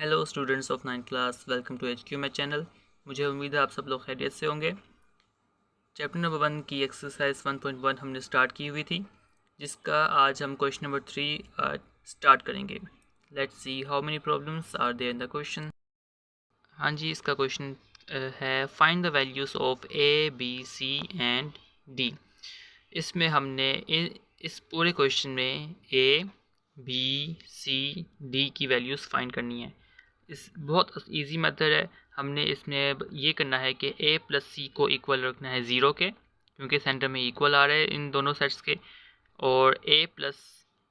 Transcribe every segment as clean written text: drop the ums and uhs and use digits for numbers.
Hello students of 9th class, welcome to HQ math channel. मुझे उम्मीद है आप सब लोग खैरियत से होंगे। चैप्टर नंबर 1 की एक्सरसाइज 1.1 हमने स्टार्ट की हुई थी, जिसका आज हम क्वेश्चन नंबर 3 स्टार्ट करेंगे। Let's see how many problems are there in the question. हाँ जी, इसका क्वेश्चन है find the values of A, B, C and D। इसमें हमने इस पूरे क्वेश्चन में A, B, C, D की वैल्यूज़ फाइंड करनी है। इस बहुत इजी मेथड है। हमने इसमें ये करना है कि A प्लस C को इक्वल रखना है 0 के, क्योंकि सेंटर में इक्वल आ रहे हैं इन दोनों सेट्स के, और A प्लस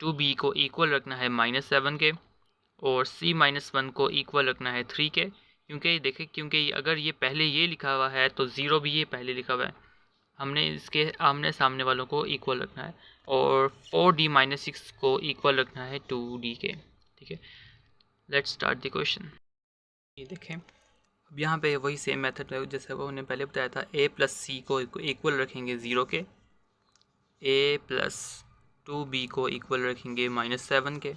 2B को इक्वल रखना है -7 के, और C -1 को इक्वल रखना है 3 के। क्योंकि देखिए, क्योंकि अगर ये पहले ये लिखा हुआ है तो 0 भी ये पहले लिखा हुआ है, हमने इसके आमने सामने वालों को इक्वल रखना है, और 4D-6 को इक्वल रखना है 2D के। ठीक है, लेट्स स्टार्ट द क्वेश्चन। ये देखें, अब यहाँ पे वही सेम मेथड है जैसे वो हमने पहले बताया था। A प्लस सी को इक्वल रखेंगे 0 के, A प्लस 2B को इक्वल रखेंगे -7 के,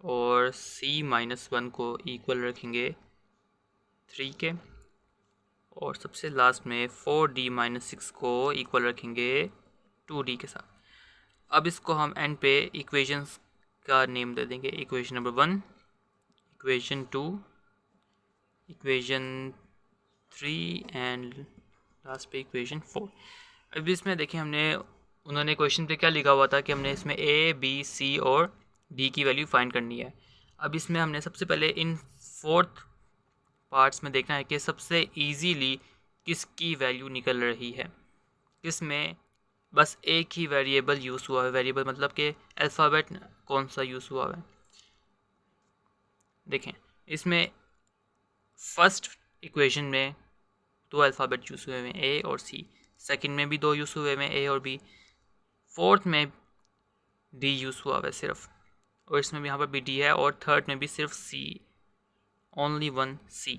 और C -1 को इक्वल रखेंगे 3 के, और सबसे लास्ट में 4D-6 को इक्वल रखेंगे 2D के साथ। अब इसको हम एंड पे इक्वेशंस का नेम दे देंगे। Equation number 1, equation 2, equation 3 and last पे इक्वेशन 4। अब इसमें देखिए, उन्होंने क्वेश्चन पे क्या लिखा हुआ था कि हमने इसमें A, B, C और D की वैल्यू फाइंड करनी है। अब इसमें हमने सबसे पहले इन 4th पार्ट्स में देखना है कि सबसे इजीली किसकी वैल्यू निकल रही है, किसमें बस एक ही वेरिएबल यूज़ हुआ है। वेरिएबल मतलब कि अल्फ़ाबेट कौन सा यूज़ हुआ है। देखें, इसमें फर्स्ट इक्वेशन में 2 अल्फ़ाबेट यूज़ हुए हैं, A और C। सेकंड में भी 2 यूज़ हुए हैं, A और B। फोर्थ में D यूज़ हुआ है सिर्फ, और इसमें भी यहाँ पर भी D है, और थर्ड में भी सिर्फ C, ओनली 1 C।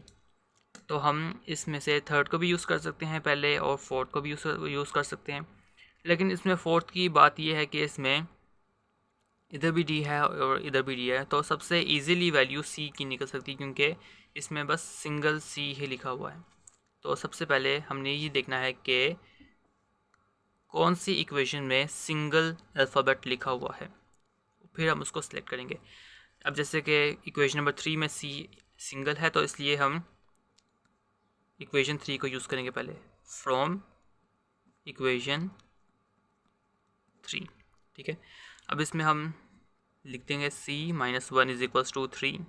तो हम इसमें से थर्ड को भी यूज़ कर सकते हैं पहले, और फोर्थ को भी यूज़ कर सकते हैं। लेकिन इसमें फोर्थ की बात यह है कि इसमें इधर भी D है और इधर भी D है, तो सबसे इजीली वैल्यू C की निकल सकती है, क्योंकि इसमें बस सिंगल C ही लिखा हुआ है। तो सबसे पहले हमने ये देखना है कि कौन सी इक्वेशन में सिंगल अल्फ़ाबेट लिखा हुआ है, फिर हम उसको सिलेक्ट करेंगे। अब जैसे कि इक्वेशन नंबर 3 में C सिंगल है, तो इसलिए हम इक्वेशन 3 को यूज़ करेंगे पहले, फ्रॉम इक्वेशन 3। ठीक है, अब इसमें हम लिख देंगे C -1 = 3।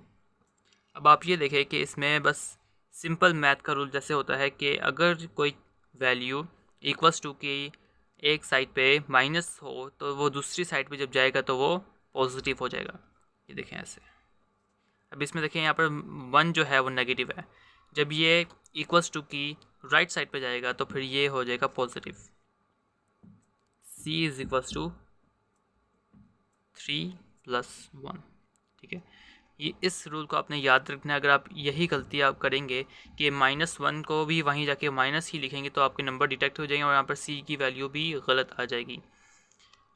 अब आप ये देखें कि इसमें बस सिंपल मैथ का रूल जैसे होता है कि अगर कोई वैल्यू इक्वल्स टू की एक साइड पे माइनस हो, तो वो दूसरी साइड पे जब जाएगा तो वो पॉजिटिव हो जाएगा। ये देखें ऐसे। अब इसमें देखें, यहाँ पर 1 जो है वो नेगेटिव है। जब ये इक्वल्स टू की राइट साइड पे जाएगा तो फिर ये हो जाएगा पॉजिटिव। C = 3 + 1। ठीक है, ये इस रूल को आपने याद रखना है। अगर आप यही गलती आप करेंगे कि -1 को भी वहीं जाके माइनस ही लिखेंगे, तो आपके नंबर डिटेक्ट हो जाएंगे और यहाँ पर C की वैल्यू भी गलत आ जाएगी।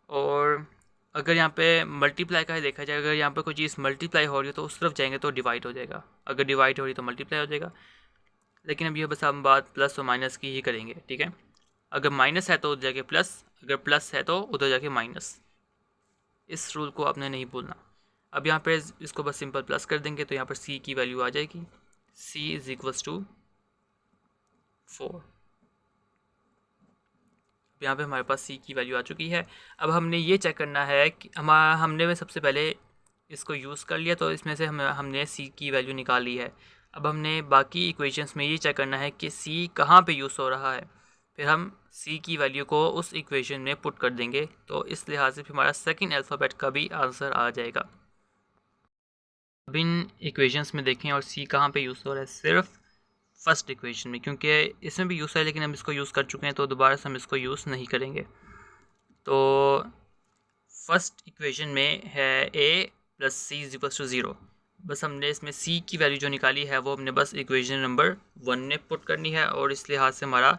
और अगर यहाँ पे मल्टीप्लाई का ही देखा जाए, अगर यहाँ पर कोई चीज़ मल्टीप्लाई हो रही है तो उस तरफ जाएंगे तो डिवाइड हो जाएगा, अगर डिवाइड हो रही है तो मल्टीप्लाई हो जाएगा। लेकिन अब ये बस हम बात प्लस और माइनस की ही करेंगे। ठीक है, अगर माइनस है तो उधर जाके प्लस, अगर प्लस है तो उधर जाके माइनस। इस रूल को आपने नहीं भूलना। अब यहाँ पे इसको बस सिंपल प्लस कर देंगे तो यहाँ पर C की वैल्यू आ जाएगी। C = 4। यहाँ पे हमारे पास C की वैल्यू आ चुकी है। अब हमने ये चेक करना है कि हमने में सबसे पहले इसको यूज़ कर लिया, तो इसमें से हमने C की वैल्यू निकाल ली है। अब हमने बाकी इक्वेशंस में ये चेक करना है कि C कहाँ पे यूज़ हो रहा है, फिर हम C की वैल्यू को उस इक्वेशन में पुट कर देंगे। तो इस लिहाज से फिर हमारा सेकंड अल्फ़ाबेट का भी आंसर आ जाएगा। अब इन इक्वेशंस में देखें और C कहाँ पे यूज़ हो रहा है, सिर्फ फर्स्ट इक्वेशन में, क्योंकि इसमें भी यूज़ है लेकिन हम इसको यूज़ कर चुके हैं, तो दोबारा से हम इसको यूज़ नहीं करेंगे। तो फर्स्ट इक्वेशन में है A + C = 0। बस हमने इसमें C की वैल्यू जो निकाली है वो हमने बस इक्वेशन नंबर 1 में पुट करनी है, और इस लिहाज से हमारा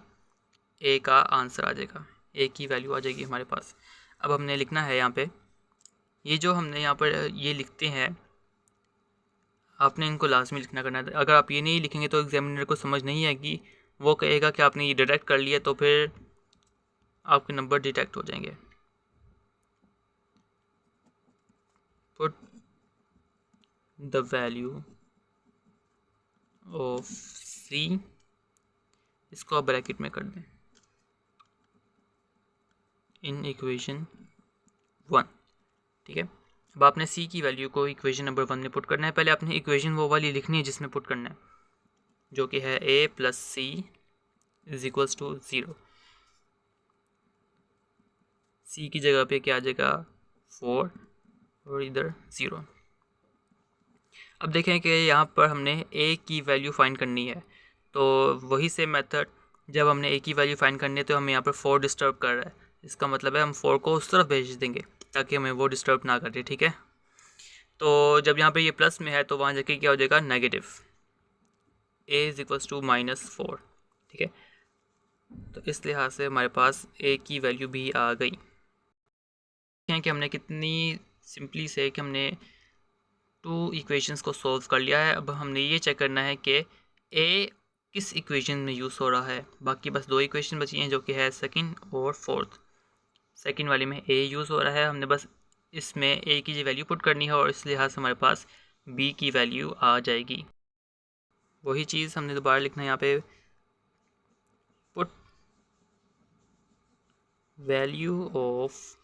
A का आंसर आ जाएगा, A की वैल्यू आ जाएगी हमारे पास। अब हमने लिखना है यहाँ पे, ये जो हमने यहाँ पर ये लिखते हैं आपने इनको लाजमी लिखना करना है। अगर आप ये नहीं लिखेंगे तो एग्जामिनर को समझ नहीं आएगी, वो कहेगा कि आपने ये डिटेक्ट कर लिया, तो फिर आपके नंबर डिटेक्ट हो जाएंगे। पुट द वैल्यू ऑफ सी, इसको आप ब्रैकेट में कर दें, इन इक्वेशन 1। ठीक है, अब आपने सी की वैल्यू को इक्वेशन नंबर 1 में पुट करना है। पहले आपने इक्वेशन वो वाली लिखनी है जिसमें पुट करना है, जो कि है a plus C is equals to 0। C की जगह पे क्या आ जाएगा 4 और इधर 0। अब देखें कि यहाँ पर हमने a की वैल्यू फाइंड करनी है, तो वही से मेथड, जब हमने a की वैल्यू फाइंड करनी है तो हमें यहाँ पर 4 डिस्टर्ब कर रहा है, इसका मतलब है हम 4 को उस तरफ भेज देंगे ताकि हमें वो डिस्टर्ब ना करे। ठीक है, तो जब यहाँ पे ये प्लस में है तो वहाँ जाके क्या हो जाएगा negative, a is equals to -4। ठीक है, तो इस लिहाज से हमारे पास a की वैल्यू भी आ गई। देखें कि हमने कितनी सिंपली से कि हमने 2 इक्वेशंस को सॉल्व कर लिया है। अब हमने ये चेक करना है कि a किस इक्वेशन में यूज़ हो रहा है। बाकी बस 2 इक्वेशन बची हैं, जो कि है सेकंड और फोर्थ। सेकंड वाली में a यूज़ हो रहा है, हमने बस इसमें a की वैल्यू पुट करनी है और इस लिहाज से हमारे पास b की वैल्यू आ जाएगी। वही चीज़ हमने दोबारा लिखना है यहाँ पे, put value of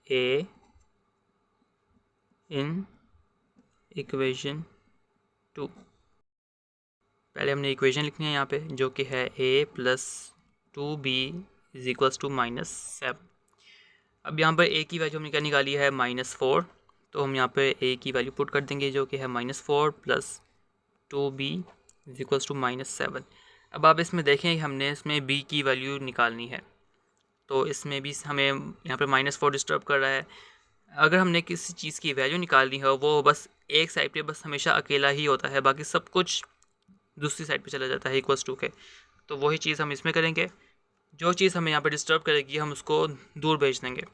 a in equation 2। पहले हमने इक्वेशन लिखनी है यहाँ पे, जो कि है a plus 2b is equals to -7। अब यहाँ पर a की वैल्यू हमने क्या निकाली है -4, तो हम यहाँ पे a की वैल्यू पुट कर देंगे, जो कि है -4 plus 2b is equals to -7। अब आप इसमें देखें हमने इसमें b की वैल्यू निकालनी है, तो इसमें भी हमें यहाँ पे -4 डिस्टर्ब कर रहा है। अगर हमने किसी चीज़ की वैल्यू निकालनी है वो बस एक साइड पे बस हमेशा अकेला ही होता है, बाकी सब कुछ दूसरी साइड पे चला जाता है इक्वल्स टू के। तो वही चीज़ हम इसमें करेंगे, जो चीज़ हमें यहाँ पे डिस्टर्ब करेगी हम उसको दूर भेज देंगे।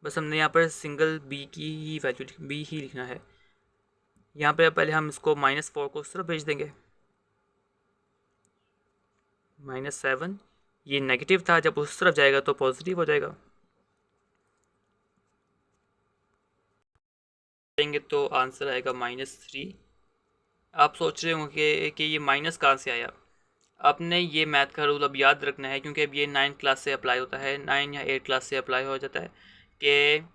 बस हमने यहाँ पर सिंगल b की ही वैल्यू b ही लिखना है। यहाँ पे पहले हम इसको -4 को उस तरफ भेज देंगे, -7 ये नेगेटिव था, जब उस तरफ जाएगा तो पॉजिटिव हो जाएगा। देंगे तो आंसर आएगा -3। आप सोच रहे होंगे कि ये माइनस कहाँ से आया। आपने ये मैथ का रूल अब याद रखना है, क्योंकि अब ये 9 क्लास से अप्लाई होता है, 9 या 8 क्लास से अप्लाई हो जाता है कि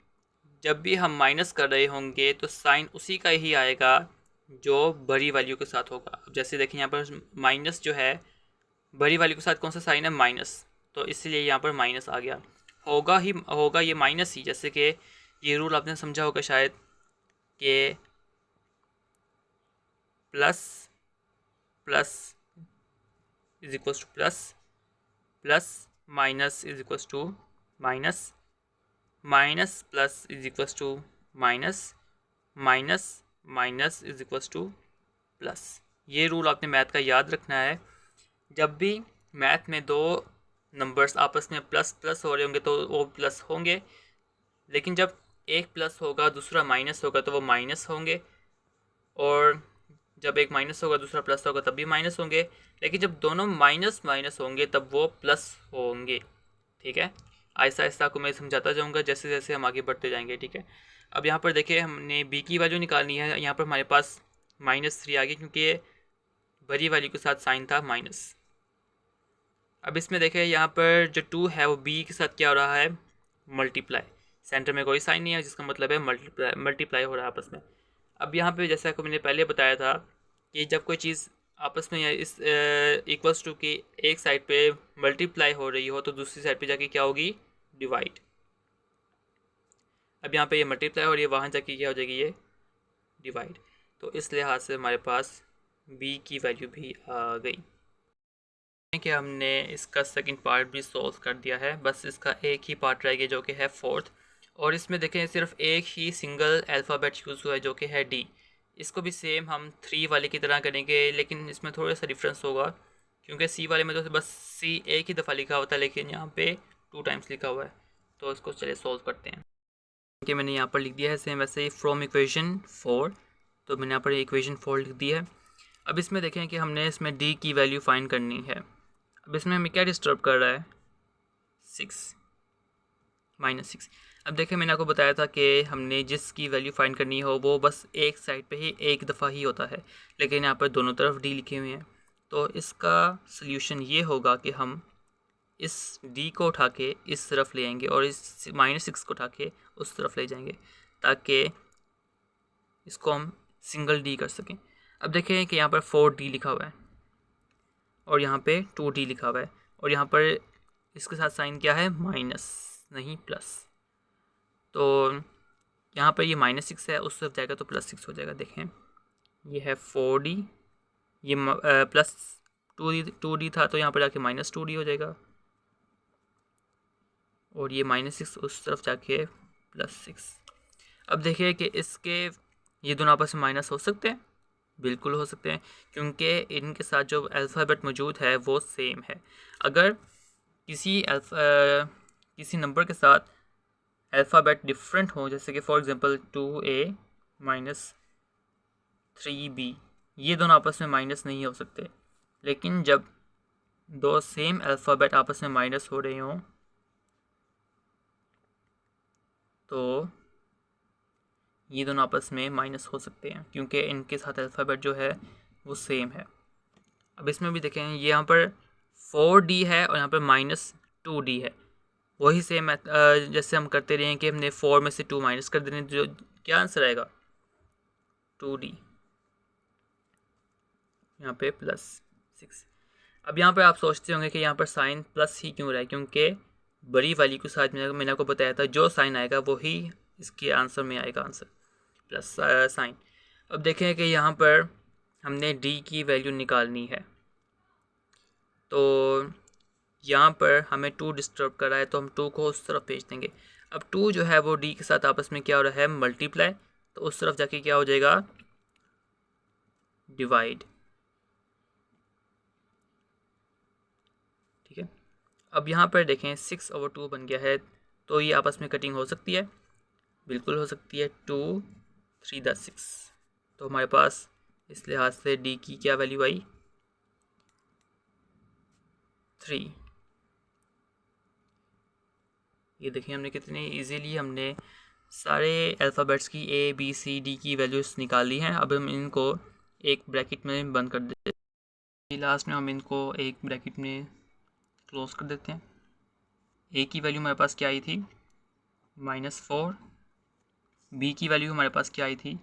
जब भी हम माइनस कर रहे होंगे तो साइन उसी का ही आएगा जो बड़ी वैल्यू के साथ होगा। अब जैसे देखें यहाँ पर माइनस जो है बड़ी वैल्यू के साथ कौन सा साइन है माइनस, तो इसलिए यहाँ पर माइनस आ गया, होगा ये माइनस ही। जैसे कि ये रूल आपने समझा होगा शायद कि plus plus is equals to plus, plus minus is equals to minus, minus plus is equals to minus, minus minus is equals to plus. ये रूल आपने मैथ का याद रखना है। जब भी मैथ में दो नंबर्स आपस में प्लस प्लस हो रहे होंगे तो वो प्लस होंगे, लेकिन जब एक प्लस होगा दूसरा माइनस होगा तो वो माइनस होंगे, और जब एक माइनस होगा दूसरा प्लस होगा तब भी माइनस होंगे, लेकिन जब दोनों माइनस माइनस होंगे तब वो प्लस होंगे। ठीक है, आहिस्ता आहिस्ता आपको मैं समझाता जाऊंगा जैसे जैसे हम आगे बढ़ते जाएंगे। ठीक है, अब यहाँ पर देखिए हमने b की वैल्यू निकालनी है। यहाँ पर हमारे पास -3 आ गई, क्योंकि ये बड़ी वैल्यू के साथ साइन था माइनस। अब इसमें देखें यहाँ पर जो 2 है वो b के साथ क्या हो रहा है मल्टीप्लाई, सेंटर में कोई साइन नहीं है जिसका मतलब है मल्टीप्लाई हो रहा है आपस में। अब यहाँ पे जैसा कि मैंने पहले बताया था कि जब कोई चीज़ आपस में इस इक्वल्स टू की एक साइड पे मल्टीप्लाई हो रही हो तो दूसरी साइड पे जाके क्या होगी डिवाइड। अब यहाँ पे ये मल्टीप्लाई हो रही है, वहाँ जाके क्या हो जाएगी ये डिवाइड। तो इस लिहाज से हमारे पास b की वैल्यू भी आ गई। कि हमने इसका सेकंड पार्ट भी सॉल्व कर दिया है, बस इसका एक ही पार्ट रह गया जो कि है फोर्थ, और इसमें देखें सिर्फ एक ही सिंगल अल्फ़ाबेट यूज़ हुआ है जो कि है d। इसको भी सेम हम 3 वाले की तरह करेंगे, लेकिन इसमें थोड़ा सा डिफरेंस होगा, क्योंकि c वाले में तो बस c एक ही दफ़ा लिखा होता है, लेकिन यहाँ पे 2 टाइम्स लिखा हुआ है। तो इसको चलिए सॉल्व करते हैं। कि मैंने यहाँ पर लिख दिया है सेम वैसे ही, फ्रॉम इक्वेशन 4 तो मैंने यहाँ पर इक्वेशन 4 लिख दी है। अब इसमें देखें कि हमने इसमें डी की वैल्यू फाइंड करनी है। अब इसमें हमें क्या डिस्टर्ब कर रहा है, 6 -6। अब देखें मैंने आपको बताया था कि हमने जिस की वैल्यू फाइंड करनी हो वो बस एक साइड पे ही एक दफ़ा ही होता है, लेकिन यहाँ पर दोनों तरफ डी लिखे हुए हैं। तो इसका सल्यूशन ये होगा कि हम इस डी को उठा के इस तरफ ले आएंगे और इस -6 को उठा के उस तरफ ले जाएंगे, ताकि इसको हम सिंगल डी कर सकें। अब देखें कि यहाँ पर 4D लिखा हुआ है और यहाँ पे 2D लिखा हुआ है, और यहाँ पर इसके साथ साइन क्या है, माइनस नहीं प्लस। तो यहाँ पर ये -6 है, उस तरफ जाएगा तो +6 हो जाएगा। देखें ये है 4D, ये प्लस 2D था तो यहाँ पर जाके -2D हो जाएगा, और ये -6 उस तरफ जाके +6। अब देखिए कि इसके ये दोनों आपस में माइनस हो सकते हैं, बिल्कुल हो सकते हैं, क्योंकि इनके साथ जो अल्फ़ाबेट मौजूद है वो सेम है। अगर किसी नंबर के साथ अल्फ़ाबेट डिफरेंट हो, जैसे कि फॉर एग्जांपल 2A - 3B, ये दोनों आपस में माइनस नहीं हो सकते। लेकिन जब दो सेम अल्फ़ाबेट आपस में माइनस हो रहे हों तो ये दोनों आपस में माइनस हो सकते हैं, क्योंकि इनके साथ अल्फ़ाबेट जो है वो सेम है। अब इसमें भी देखें, ये यहाँ पर 4D है और यहाँ पर -2D है। वही सेम जैसे हम करते रहे कि हमने 4 में से 2 माइनस कर देने, जो क्या आंसर आएगा, 2D, यहाँ पे +6। अब यहाँ पर आप सोचते होंगे कि यहाँ पर साइन प्लस ही क्यों रहा है, क्योंकि बड़ी वाली के साथ मैंने आपको बताया था जो साइन आएगा वही इसके आंसर में आएगा, आंसर प्लस साइन। अब देखें कि यहाँ पर हमने डी की वैल्यू निकालनी है, तो यहाँ पर हमें 2 डिस्टर्ब कर रहा है तो हम 2 को उस तरफ भेज देंगे। अब 2 जो है वो डी के साथ आपस में क्या हो रहा है, मल्टीप्लाई, तो उस तरफ जाके क्या हो जाएगा, डिवाइड। ठीक है। अब यहाँ पर देखें 6/2 बन गया है, तो ये आपस में कटिंग हो सकती है, बिल्कुल हो सकती है। 2 3 6, तो हमारे पास इस लिहाज से डी की क्या वैल्यू आई, 3। ये देखिए हमने कितने इजीली हमने सारे अल्फ़ाबेट्स की ABCD की वैल्यूज़ निकाली हैं। अब हम इनको एक ब्रैकेट में बंद कर देते हैं, लास्ट में हम इनको एक ब्रैकेट में क्लोज कर देते हैं। ए की वैल्यू हमारे पास क्या आई थी, -4। बी की वैल्यू हमारे पास क्या आई थी,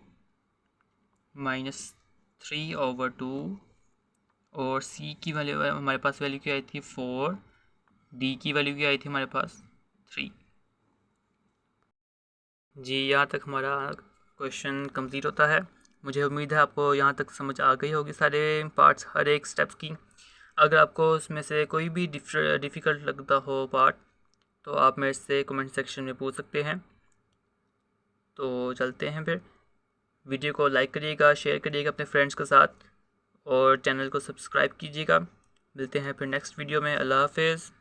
-3/2। और सी की वैल्यू हमारे पास वैल्यू क्या आई थी, 4। डी की वैल्यू क्या आई थी हमारे पास, 3। जी, यहाँ तक हमारा क्वेश्चन कंप्लीट होता है। मुझे उम्मीद है आपको यहाँ तक समझ आ गई होगी सारे पार्ट्स, हर एक स्टेप्स की। अगर आपको उसमें से कोई भी डिफ़िकल्ट लगता हो पार्ट, तो आप मेरे से कमेंट सेक्शन में पूछ सकते हैं। तो चलते हैं फिर, वीडियो को लाइक करिएगा, शेयर करिएगा अपने फ्रेंड्स के साथ, और चैनल को सब्सक्राइब कीजिएगा। मिलते हैं फिर नेक्स्ट वीडियो में। अल्लाह हाफ़िज़।